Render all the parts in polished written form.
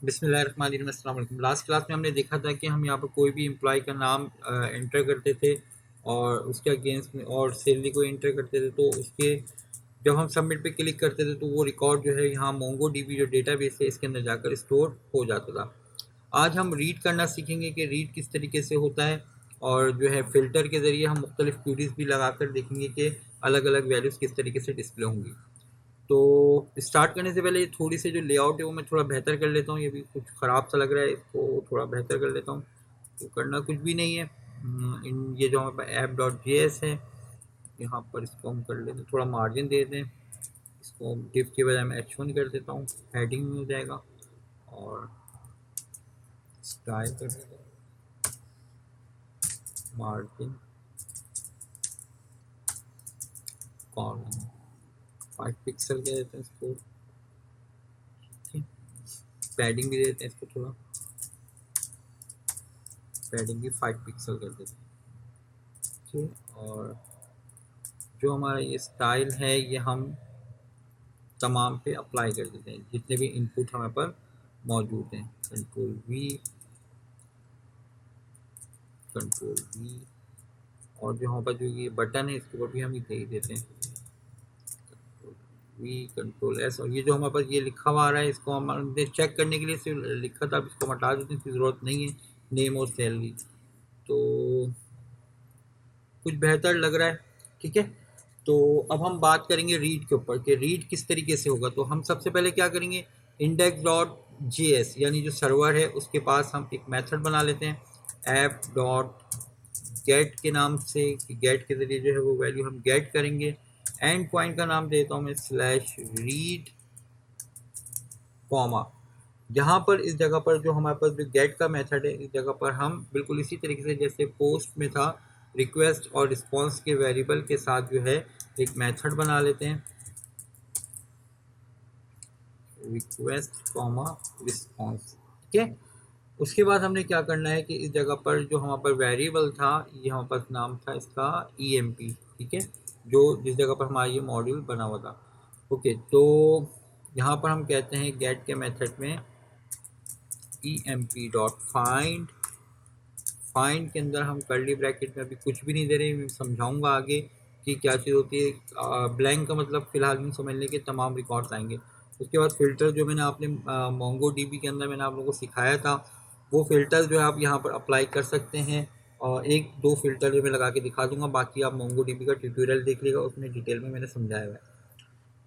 बिस्मिल्लाहिर्रहमानिर्रहीम, अस्सलाम वालेकुम। लास्ट क्लास में हमने देखा था कि हम यहाँ पर कोई भी एम्प्लॉय का नाम एंटर करते थे और उसके अगेंस्ट में और सैलरी को एंटर करते थे, तो उसके जब हम सबमिट पे क्लिक करते थे तो वो रिकॉर्ड जो है यहाँ मोंगो डीबी जो डेटाबेस है इसके अंदर जाकर स्टोर हो जाता था। आज हम रीड करना सीखेंगे कि रीड किस तरीके से होता है, और जो है फ़िल्टर के ज़रिए हम मुख्तलिफ क्यूरीज भी लगा कर देखेंगे कि अलग अलग वैल्यूज़ किस तरीके से डिस्प्ले होंगी। तो स्टार्ट करने से पहले थोड़ी सी जो लेआउट है वो मैं थोड़ा बेहतर कर लेता हूँ। ये भी कुछ ख़राब सा लग रहा है, इसको थोड़ा बेहतर कर लेता हूँ। तो करना कुछ भी नहीं है। इन ये जो हमारे पास ऐप डॉट जे एस है, यहाँ पर इसको हम कर लेते हैं, थोड़ा मार्जिन दे दें। इसको डिफ के बजाय मैं H1 कर देता हूँ, हेडिंग में हो जाएगा। और स्टाइल कर देता हूँ, मार्जिन कॉलम 5 पिक्सल के देते हैं इसको। ठीक, पैडिंग भी देते हैं इसको, थोड़ा पैडिंग भी 5 पिक्सल कर देते हैं। ठीक, और जो हमारा ये स्टाइल है ये हम तमाम पे अप्लाई कर देते हैं, जितने भी इनपुट हमारे पर मौजूद हैं। कंट्रोल वी और जो हमारे पास जो ये बटन है इसके ऊपर भी हम ये दे ही देते हैं, वी कंट्रोल एस। और ये जो हमारे पास ये लिखा हुआ आ रहा है इसको हमने चेक करने के लिए सिर्फ लिखा था, अब इसको हटा देते हैं, इसकी ज़रूरत नहीं है। नेम और सैलरी तो कुछ बेहतर लग रहा है। ठीक है, तो अब हम बात करेंगे रीड के ऊपर कि रीड किस तरीके से होगा। तो हम सबसे पहले क्या करेंगे, इंडेक्स डॉट जे एस यानी जो सर्वर है उसके पास हम एक मेथड बना लेते हैं ऐप डॉट गेट के नाम से, कि गेट के ज़रिए जो है वो वैल्यू हम गेट करेंगे। एंड पॉइंट का नाम देता हूँ मैं स्लैश रीड कॉमा। यहाँ पर इस जगह पर जो हमारे पास जो गेट का मेथड है, इस जगह पर हम बिल्कुल इसी तरीके से जैसे पोस्ट में था रिक्वेस्ट और रिस्पांस के वेरिएबल के साथ जो है एक मेथड बना लेते हैं, रिक्वेस्ट कॉमा रिस्पांस। ठीक है, उसके बाद हमने क्या करना है कि इस जगह पर जो हमारे पास वेरिएबल था, ये हमारे पास नाम था इसका EMP। ठीक है, जो जिस जगह पर हमारा ये मॉड्यूल बना हुआ था। ओके, तो यहाँ पर हम कहते हैं गेट के मेथड में EMP डॉट फाइंड के अंदर हम कर्ली ब्रैकेट में अभी कुछ भी नहीं दे रहे, मैं समझाऊंगा आगे कि क्या चीज़ होती है। ब्लैंक का मतलब फ़िलहाल नहीं समझने के तमाम रिकॉर्ड्स आएंगे। उसके बाद फ़िल्टर जो मैंने आपने मोंगो डीबी के अंदर मैंने आप लोगों को सिखाया था, वो फ़िल्टर जो है आप यहाँ पर अप्लाई कर सकते हैं। और एक दो फ़िल्टर जो मैं लगा के दिखा दूंगा, बाकी आप मोंगो डीबी का ट्यूटोरियल देख लीजिएगा, उसमें डिटेल में मैंने समझाया हुआ है।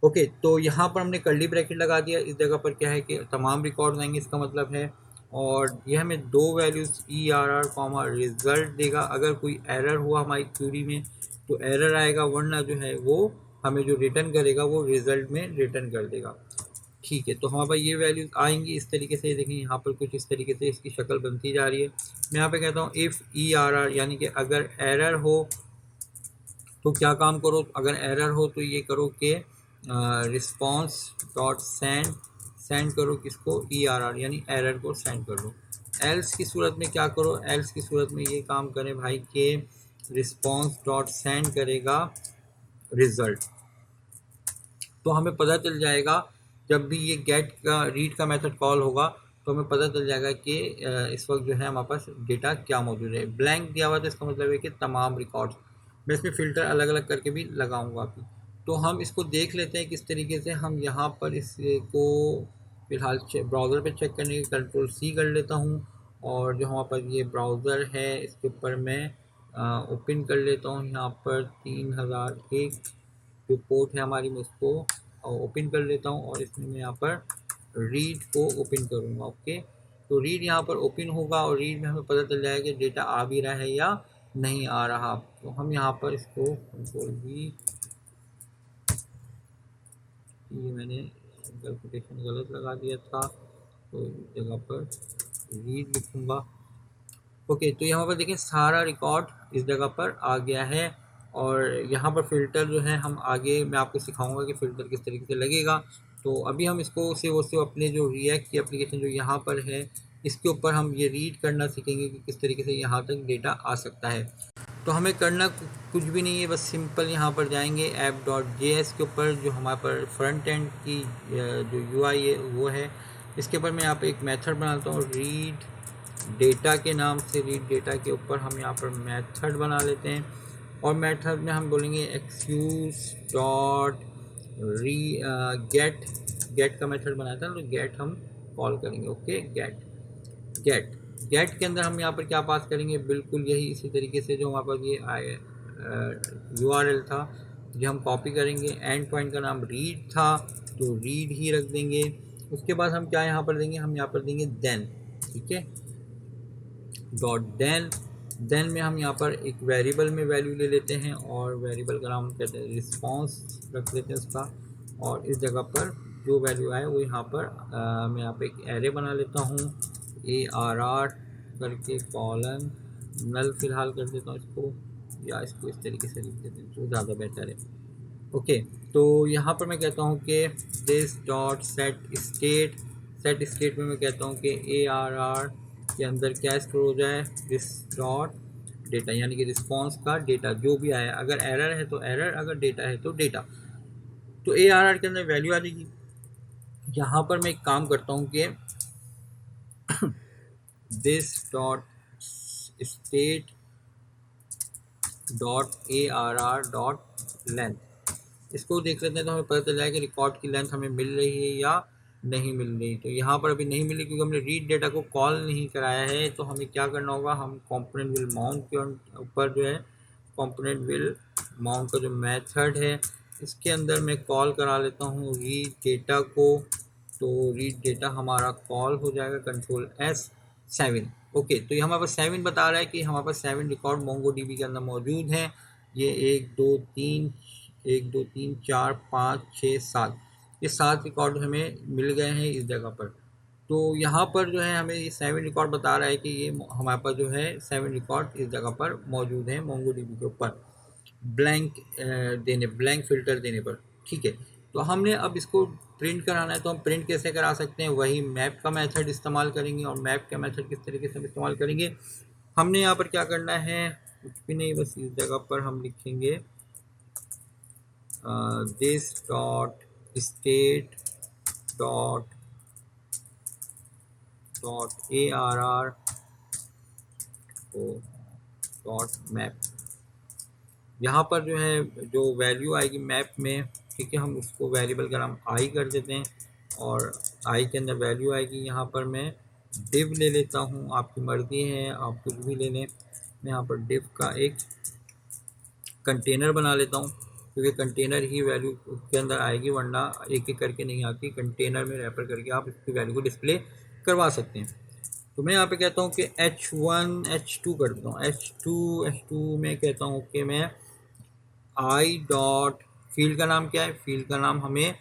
ओके, तो यहाँ पर हमने कर्ली ब्रैकेट लगा दिया। इस जगह पर क्या है कि तमाम रिकॉर्ड आएंगे, इसका मतलब है। और ये हमें दो वैल्यूज़ ERR कॉमा रिज़ल्ट देगा। अगर कोई एरर हुआ हमारी क्यूरी में तो एरर आएगा, वरना जो है वो हमें जो रिटर्न करेगा वो रिज़ल्ट में रिटर्न कर देगा। ठीक है, तो हमारे पास ये वैल्यूज़ आएंगी इस तरीके से। देखें यहाँ पर कुछ इस तरीके से इसकी शक्ल बनती जा रही है। मैं यहाँ पे कहता हूँ इफ़ ERR यानी कि अगर एरर हो तो क्या काम करो, अगर एरर हो तो ये करो कि रिस्पॉन्स डॉट सेंड करो किसको, ERR यानी एरर को सेंड कर दो। एल्स की सूरत में क्या करो, एल्स की सूरत में ये काम करें भाई कि रिस्पॉन्स डॉट सेंड करेगा रिजल्ट। तो हमें पता चल जाएगा जब भी ये गेट का रीड का मेथड कॉल होगा तो हमें पता चल जाएगा कि इस वक्त जो है हमारे पास डेटा क्या मौजूद है। ब्लैंक दिया हुआ तो इसका मतलब है कि तमाम रिकॉर्ड्स। मैं इसमें फ़िल्टर अलग अलग करके भी लगाऊंगा अभी। तो हम इसको देख लेते हैं किस तरीके से। हम यहाँ पर इसको फ़िलहाल ब्राउज़र पे चेक करने के Ctrl+C कर लेता हूँ। और जो हमारे पास ये ब्राउज़र है इसके ऊपर मैं ओपन कर लेता हूँ। यहाँ पर 3001 जो पोर्ट है हमारी, मैं उसको ओपन कर लेता हूँ और इसमें मैं यहाँ पर रीड को ओपन करूँगा। ओके, तो रीड यहाँ पर ओपन होगा और रीड में हमें पता चल जाएगा कि डेटा आ भी रहा है या नहीं आ रहा। तो हम यहाँ पर इसको Ctrl+V, ये मैंने कैलकुलेशन गलत लगा दिया था तो इस जगह पर रीड लिखूँगा। ओके, तो यहाँ पर देखिए सारा रिकॉर्ड इस जगह पर आ गया है। और यहाँ पर फ़िल्टर जो है हम आगे मैं आपको सिखाऊंगा कि फ़िल्टर किस तरीके से लगेगा। तो अभी हम इसको सिर्फ अपने जो रिएक्ट की एप्लीकेशन जो यहाँ पर है इसके ऊपर हम ये रीड करना सीखेंगे कि किस तरीके से यहाँ तक डेटा आ सकता है। तो हमें करना कुछ भी नहीं है, बस सिंपल यहाँ पर जाएंगे ऐप डॉट जे एस के ऊपर, जो हमारे पर फ्रंट एंड की जो UI है वो है। इसके ऊपर मैं यहाँ पे एक मेथड बनाता हूँ रीड डेटा के नाम से। रीड डेटा के ऊपर हम यहाँ पर मेथड बना लेते हैं और मेथड में हम बोलेंगे एक्सक्यूज डॉट री गेट। गेट का मेथड बनाया था तो गेट हम कॉल करेंगे। ओके, गेट गेट गेट के अंदर हम यहाँ पर क्या पास करेंगे, बिल्कुल यही इसी तरीके से जो हमारे पास ये URL था ये हम कॉपी करेंगे। एंड पॉइंट का नाम रीड था तो रीड ही रख देंगे। उसके बाद हम क्या यहाँ पर देंगे, हम यहाँ पर देंगे देन। ठीक है, डॉट देन। देन में हम यहाँ पर एक वेरिएबल में वैल्यू ले लेते हैं और वेरिएबल का नाम कहते हैं रिस्पॉन्स रख लेते हैं उसका। और इस जगह पर जो वैल्यू आए वो यहाँ पर मैं यहाँ पे एक एरे बना लेता हूँ ARR करके कॉलन नल फिलहाल कर देता हूँ इसको, या इसको इस तरीके से लिख देते हैं तो ज़्यादा बेहतर है। ओके, तो यहाँ पर मैं कहता हूँ कि this dot set state. Set state में मैं कहता हूँ कि ARR के अंदर क्या स्टोर हो जाए, दिस डॉट डेटा, यानी कि रिस्पॉन्स का डेटा जो भी आया। अगर एरर है तो एरर, अगर डेटा है तो डेटा। तो ARR के अंदर वैल्यू आ जाएगी। यहाँ पर मैं एक काम करता हूँ कि this dot state dot ARR dot length, इसको देख लेते हैं तो हमें पता चल जाएगा कि रिकॉर्ड की लेंथ हमें मिल रही है या नहीं मिल रही। तो यहाँ पर अभी नहीं मिली क्योंकि हमने रीड डेटा को कॉल नहीं कराया है। तो हमें क्या करना होगा, हम कंपोनेंट विल माउंट के ऊपर जो है कंपोनेंट विल माउंट का जो मेथड है इसके अंदर मैं कॉल करा लेता हूँ रीड डेटा को। तो रीड डेटा हमारा कॉल हो जाएगा Ctrl+S7। ओके, तो ये हमारे पास 7 बता रहा है कि हमारे पास 7 रिकॉर्ड MongoDB के अंदर मौजूद हैं। ये 1 2 3 4 5 6 7, ये 7 रिकॉर्ड हमें मिल गए हैं इस जगह पर। तो यहाँ पर जो है हमें ये 7 रिकॉर्ड बता रहा है कि ये हमारे पास जो है 7 रिकॉर्ड इस जगह पर मौजूद हैं MongoDB के ऊपर ब्लैंक फिल्टर देने पर। ठीक है, तो हमने अब इसको प्रिंट कराना है तो हम प्रिंट कैसे करा सकते हैं, वही मैप का मेथड इस्तेमाल करेंगे। और मैप का मेथड किस तरीके से हम इस्तेमाल करेंगे, हमने यहाँ पर क्या करना है, कुछ भी नहीं, बस इस जगह पर हम लिखेंगे this dot state dot ARR dot map। यहाँ पर जो है जो वैल्यू आएगी मैप में, ठीक है, हम उसको वेरिएबल का नाम आई कर देते हैं और आई के अंदर वैल्यू आएगी। यहाँ पर मैं div ले लेता हूँ, आपकी मर्जी है आप कुछ भी ले लें। मैं यहाँ पर div का एक कंटेनर बना लेता हूँ क्योंकि कंटेनर ही वैल्यू के अंदर आएगी, वरना एक एक करके नहीं आती। कंटेनर में रेफर करके आप इसकी वैल्यू को डिस्प्ले करवा सकते हैं। तो मैं यहाँ पे कहता हूँ कि H1 H2 कर देता हूँ। H2 में कहता हूँ कि मैं आई डॉट फील्ड का नाम क्या है, फील्ड का नाम हमें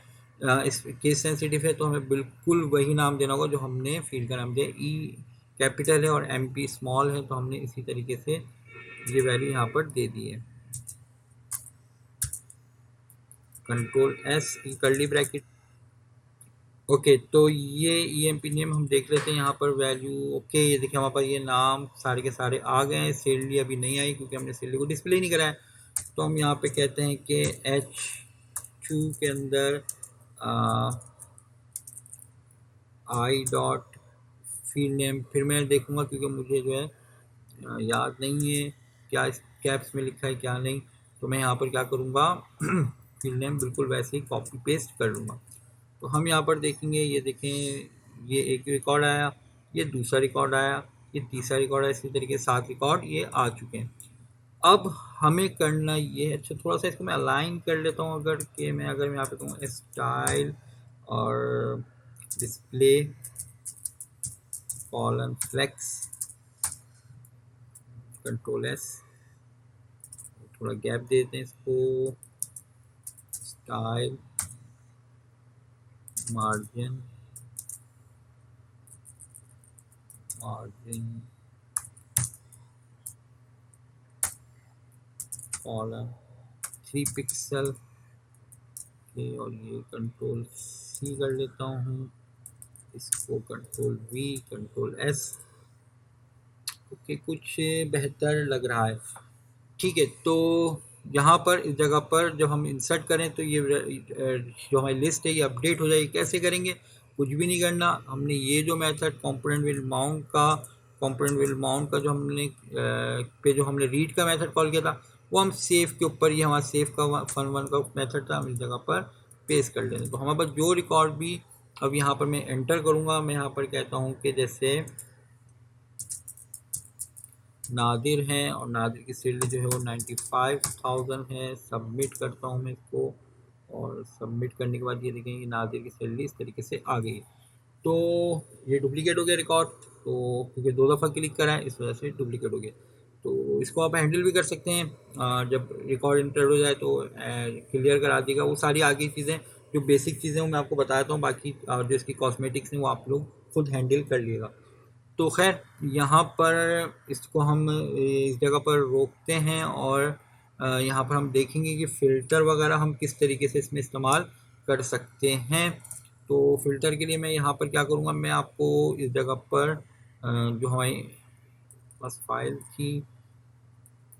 इस केस सेंसिटिव है तो हमें बिल्कुल वही नाम देना होगा जो हमने फील्ड का नाम दिया। ई कैपिटल है और MP स्मॉल है तो हमने इसी तरीके से ये वैल्यू यहाँ पर दे दी है। Ctrl+S curly bracket. ओके, तो ये EMP नेम हम देख लेते हैं यहाँ पर वैल्यू। ओके, ये देखिए हमारे पास ये नाम सारे के सारे आ गए हैं। सैलरी अभी नहीं आई क्योंकि हमने सैलरी को डिस्प्ले नहीं कराया। तो हम यहाँ पे कहते हैं कि H2 के अंदर आई डॉट फील्ड नेम, फिर मैं देखूँगा क्योंकि मुझे जो है याद नहीं है क्या इस कैप्स में लिखा है क्या नहीं। तो मैं यहाँ पर क्या करूँगा फील्ड नेम बिल्कुल वैसे ही कॉपी पेस्ट कर लूँगा। तो हम यहाँ पर देखेंगे, ये देखें, ये एक रिकॉर्ड आया, ये दूसरा रिकॉर्ड आया, ये तीसरा रिकॉर्ड आया, इसी तरीके 7 रिकॉर्ड ये आ चुके हैं। अब हमें करना ये, अच्छा थोड़ा सा इसको मैं अलाइन कर लेता हूँ। अगर मैं यहाँ पे कहूँ स्टाइल और डिस्प्ले कॉलन फ्लेक्स, Ctrl+S, थोड़ा गैप देते हैं इसको, स्टाइल मार्जिन कॉलम 3 पिक्सल के, और ये Ctrl+C कर लेता हूँ, इसको Ctrl+V Ctrl+S। ओके, कुछ बेहतर लग रहा है। ठीक है, तो यहाँ पर इस जगह पर जब हम इंसर्ट करें तो ये जो हमारी लिस्ट है ये अपडेट हो जाएगी। कैसे करेंगे, कुछ भी नहीं करना। हमने ये जो मेथड कंपोनेंट विल माउंट का जो हमने पे जो हमने रीड का मेथड कॉल किया था, वो हम सेव के ऊपर, ये हमारा सेव का fun1 का मेथड था, हम इस जगह पर पेस्ट कर लेंगे। तो हमारे पास जो रिकॉर्ड भी अब यहाँ पर मैं एंटर करूँगा, मैं यहाँ पर कहता हूँ कि जैसे नादिर हैं और नादिर की सैलरी जो है वो 95,000 है। सबमिट करता हूँ मैं इसको, और सबमिट करने के बाद ये देखेंगे कि नादिर की सैलरी इस तरीके से आ गई। तो ये डुप्लीकेट हो गया रिकॉर्ड, तो क्योंकि 2 दफ़ा क्लिक करा है इस वजह से डुप्लीकेट हो गया। तो इसको आप हैंडल भी कर सकते हैं, जब रिकॉर्ड इंटर हो जाए तो क्लियर करा देगा। वो सारी आगे चीज़ें जो बेसिक चीज़ें वो मैं आपको बताता हूँ, बाकी जो इसकी कॉस्मेटिक्स हैं वो आप लोग खुद हैंडल कर लीजिएगा। तो खैर यहाँ पर इसको हम इस जगह पर रोकते हैं, और यहाँ पर हम देखेंगे कि फ़िल्टर वगैरह हम किस तरीके से इसमें इस्तेमाल कर सकते हैं। तो फ़िल्टर के लिए मैं यहाँ पर क्या करूँगा, मैं आपको इस जगह पर जो हमारी पास फाइल थी,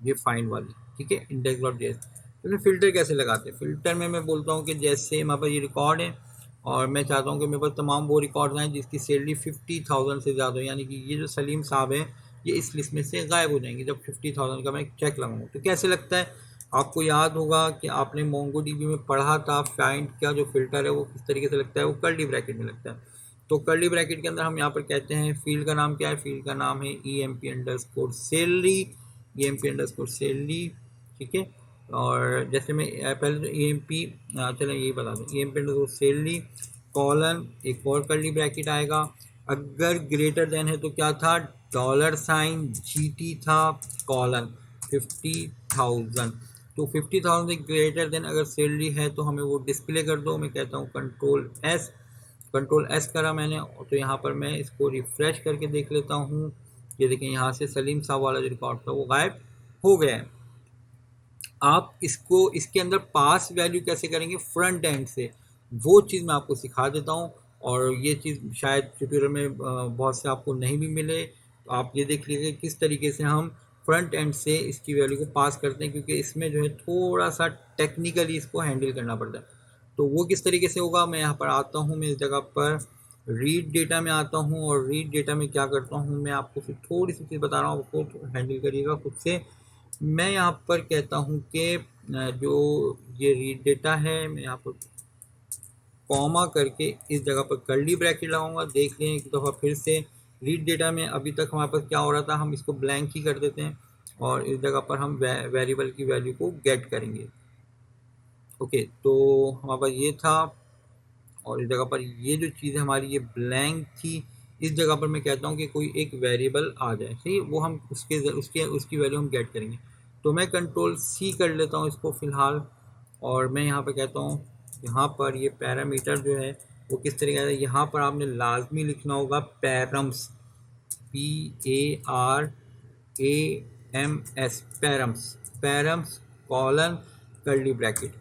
ये फाइंड वाली, ठीक है, index.js। तो फ़िल्टर कैसे लगाते हैं? फ़िल्टर में मैं बोलता हूँ कि जैसे हमारे पास ये रिकॉर्ड है और मैं चाहता हूँ कि मेरे पास तमाम वो रिकॉर्ड आएँ जिसकी सैलरी 50,000 से ज़्यादा हो, यानी कि ये जो सलीम साहब हैं ये इस लिस्ट में से गायब हो जाएंगे जब 50,000 का मैं चेक लगाऊंगा। तो कैसे लगता है? आपको याद होगा कि आपने मोंगोडीबी में पढ़ा था फाइंड का जो फिल्टर है वो किस तरीके से लगता है, वो कर्ली ब्रैकेट में लगता है। तो कर्ली ब्रैकेट के अंदर हम यहाँ पर कहते हैं फील्ड का नाम क्या है, फील्ड का नाम है EMP_सैलरी, EMP_सैलरी, ठीक है। और जैसे मैं पहले तो EMP, चलो यही बता दूँ, EMP_सैलरी कॉलन, एक और कर्ली ब्रैकेट आएगा। अगर ग्रेटर देन है तो क्या था, $GT था, कॉलन 50,000। तो 50,000 से ग्रेटर देन अगर सैलरी है तो हमें वो डिस्प्ले कर दो। मैं कहता हूँ कंट्रोल एस करा मैंने, तो यहाँ पर मैं इसको रिफ़्रेश करके देख लेता हूँ। ये देखें यहाँ से सलीम साहब वाला जो रिकॉर्ड था वो गायब हो गया है। आप इसको इसके अंदर पास वैल्यू कैसे करेंगे फ्रंट एंड से, वो चीज़ मैं आपको सिखा देता हूँ। और ये चीज़ शायद ट्यूटोरियल में बहुत से आपको नहीं भी मिले, तो आप ये देख लीजिए किस तरीके से हम फ्रंट एंड से इसकी वैल्यू को पास करते हैं, क्योंकि इसमें जो है थोड़ा सा टेक्निकली इसको हैंडल करना पड़ता है। तो वो किस तरीके से होगा, मैं यहाँ पर आता हूँ, मैं इस जगह पर रीड डेटा में आता हूँ, और रीड डेटा में क्या करता हूँ, मैं आपको फिर थोड़ी सी चीज़ बता रहा हूँ, उसको हैंडल करिएगा खुद से। मैं यहाँ पर कहता हूँ कि जो ये रीड डेटा है, मैं यहाँ पर कॉमा करके इस जगह पर कर्ली ब्रैकेट लगाऊंगा। देख लें एक दफ़ा फिर से, रीड डेटा में अभी तक हमारे पास क्या हो रहा था, हम इसको ब्लैंक ही कर देते हैं और इस जगह पर हम वेरिएबल की वैल्यू को गेट करेंगे। ओके, तो हमारे पास ये था, और इस जगह पर ये जो चीज़ हमारी ये ब्लैंक थी, इस जगह पर मैं कहता हूँ कि कोई एक वेरिएबल आ जाए, सही, वो हम उसकी वैल्यू हम गेट करेंगे। तो मैं कंट्रोल C कर लेता हूँ इसको फ़िलहाल, और मैं यहाँ पर कहता हूँ यहाँ पर ये पैरामीटर जो है वो किस तरीके से, यहाँ पर आपने लाजमी लिखना होगा params, PARAMS, params colon curly bracket.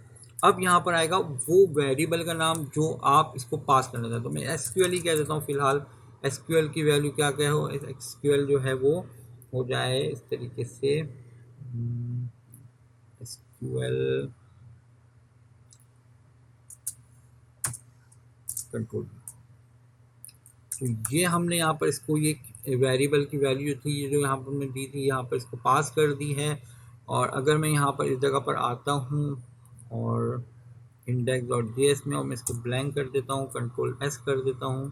अब यहाँ पर आएगा वो वेरिएबल का नाम जो आप इसको पास करना चाहते हो। तो मैं SQL ही कह देता हूँ फ़िलहाल। SQL की वैल्यू क्या क्या हो, SQL जो है वो हो जाए इस तरीके से, SQL कंट्रोल। तो ये हमने यहाँ पर इसको ये वेरिएबल की वैल्यू थी, ये जो यहाँ पर हमने दी थी, यहाँ पर इसको पास कर दी है। और अगर मैं यहाँ पर इस जगह पर आता हूँ और index.js में, और मैं इसको ब्लैंक कर देता हूँ, कंट्रोल S कर देता हूँ,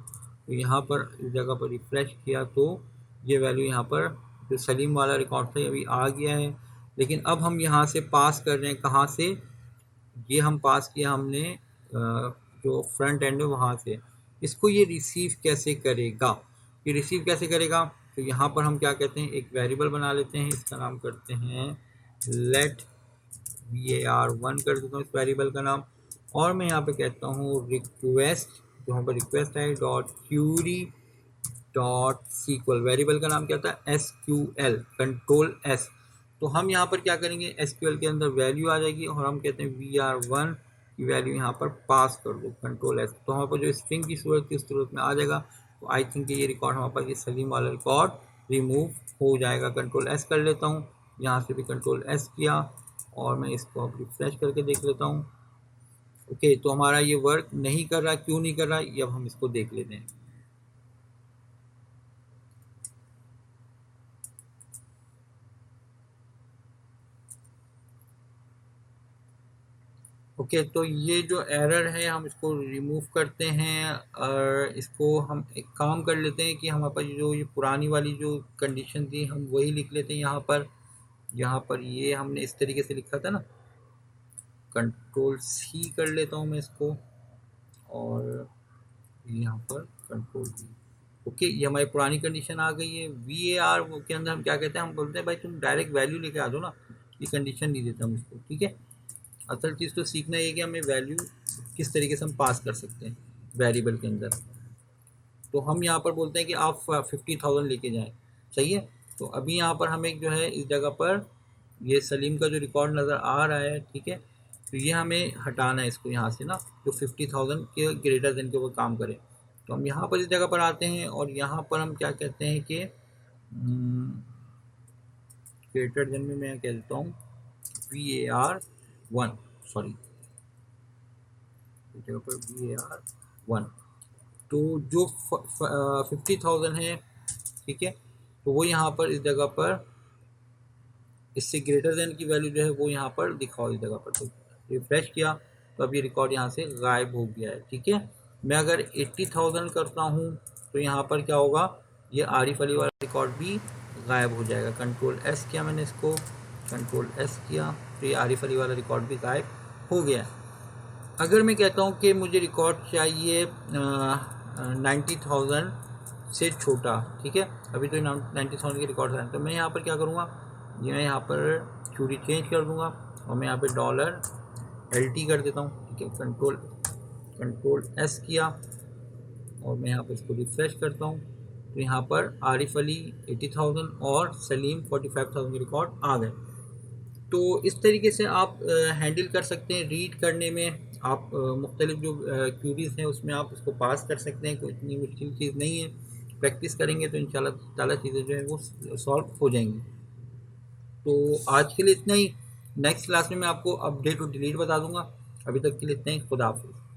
तो यहाँ पर इस जगह पर रिफ्रेश किया तो ये वैल्यू यहाँ पर जो सलीम वाला रिकॉर्ड था अभी आ गया है। लेकिन अब हम यहाँ से पास कर रहे हैं, कहाँ से, ये हम पास किया हमने जो फ्रंट एंड है वहाँ से। इसको ये रिसीव कैसे करेगा, ये रिसीव कैसे करेगा, तो यहाँ पर हम क्या कहते हैं, एक वेरिएबल बना लेते हैं, इसका नाम करते हैं लेट var1 कर देता हूँ इस वेरिएबल का नाम। और मैं यहाँ पे कहता हूँ रिक्वेस्ट, जो यहाँ पर रिक्वेस्ट है .query.sql, वेरिएबल का नाम क्या था, SQL, कंट्रोल S। तो हम यहाँ पर क्या करेंगे, SQL के अंदर वैल्यू आ जाएगी और हम कहते हैं var1 की वैल्यू यहाँ पर पास कर दो, कंट्रोल S। तो हमारे पास जो स्ट्रिंग की सूरत थी उस सूरत में आ जाएगा। तो आई थिंक ये रिकॉर्ड हमारे पास, ये सलीम वाला रिकॉर्ड रिमूव हो जाएगा। कंट्रोल S कर लेता हूँ, यहाँ से भी कंट्रोल S किया, और मैं इसको अब रिफ्रेश करके देख लेता हूँ। ओके, तो हमारा ये वर्क नहीं कर रहा, क्यों नहीं कर रहा, ये अब हम इसको देख लेते हैं। ओके, तो ये जो एरर है हम इसको रिमूव करते हैं, और इसको हम एक काम कर लेते हैं कि हमारे पास जो ये पुरानी वाली जो कंडीशन थी हम वही लिख लेते हैं यहाँ पर। यहाँ पर ये हमने इस तरीके से लिखा था ना, कंट्रोल सी कर लेता हूँ मैं इसको, और यहाँ पर कंट्रोल वी। ओके, ये हमारी पुरानी कंडीशन आ गई है। वी ए आर के अंदर हम क्या कहते हैं, हम बोलते हैं भाई तुम डायरेक्ट वैल्यू लेके आ दो ना, ये कंडीशन नहीं देता हम इसको, ठीक है। असल चीज़ तो सीखना ये कि हमें वैल्यू किस तरीके से हम पास कर सकते हैं वेरिएबल के अंदर। तो हम यहाँ पर बोलते हैं कि आप 50,000 लेके जाएं, सही है। तो अभी यहाँ पर हमें जो है इस जगह पर ये सलीम का जो रिकॉर्ड नज़र आ रहा है, ठीक है, तो ये हमें हटाना है इसको यहाँ से ना, जो 50,000 के ग्रेटर देन के ऊपर काम करे। तो हम यहाँ पर इस जगह पर आते हैं और यहाँ पर हम क्या कहते हैं कि ग्रेटर देन में मैं कह देता हूँ VAR1, सॉरी, इस जगह पर VAR1। तो जो 50,000 है, ठीक है, तो वो यहाँ पर इस जगह पर इससे ग्रेटर देन की वैल्यू जो है वो यहाँ पर दिखाओ इस जगह पर। तो रिफ्रेश किया तो अब ये रिकॉर्ड यहाँ से गायब हो गया है, ठीक है। मैं अगर 80,000 करता हूँ तो यहाँ पर क्या होगा, ये आरिफ अली वाला रिकॉर्ड भी गायब हो जाएगा। कंट्रोल एस किया मैंने इसको, कंट्रोल एस किया तो ये आरिफ अली वाला रिकॉर्ड भी गायब हो गया है। अगर मैं कहता हूँ कि मुझे रिकॉर्ड चाहिए 90,000 से छोटा, ठीक है, अभी तो 90,000 के रिकॉर्ड हैं, तो मैं यहाँ पर क्या करूँगा, ये मैं यहाँ पर क्यूरी चेंज कर दूँगा और मैं यहाँ पे $LT कर देता हूँ, ठीक है। कंट्रोल एस किया और मैं यहाँ पर इसको रिफ्रेश करता हूँ, तो यहाँ पर आरिफ अली 80,000 और सलीम 45,000 के रिकॉर्ड आ गए। तो इस तरीके से आप हैंडल कर सकते हैं रीड करने में। आप मुख्तलिफ जो क्यूरीज़ हैं उसमें आप उसको पास कर सकते हैं, कोई इतनी मुश्किल चीज़ नहीं है। प्रैक्टिस करेंगे तो इंशाल्लाह ताला चीज़ें जो है वो सॉल्व हो जाएंगी। तो आज के लिए इतना ही। नेक्स्ट क्लास में मैं आपको अपडेट और डिलीट बता दूंगा। अभी तक के लिए इतना ही। खुदा हाफिज़।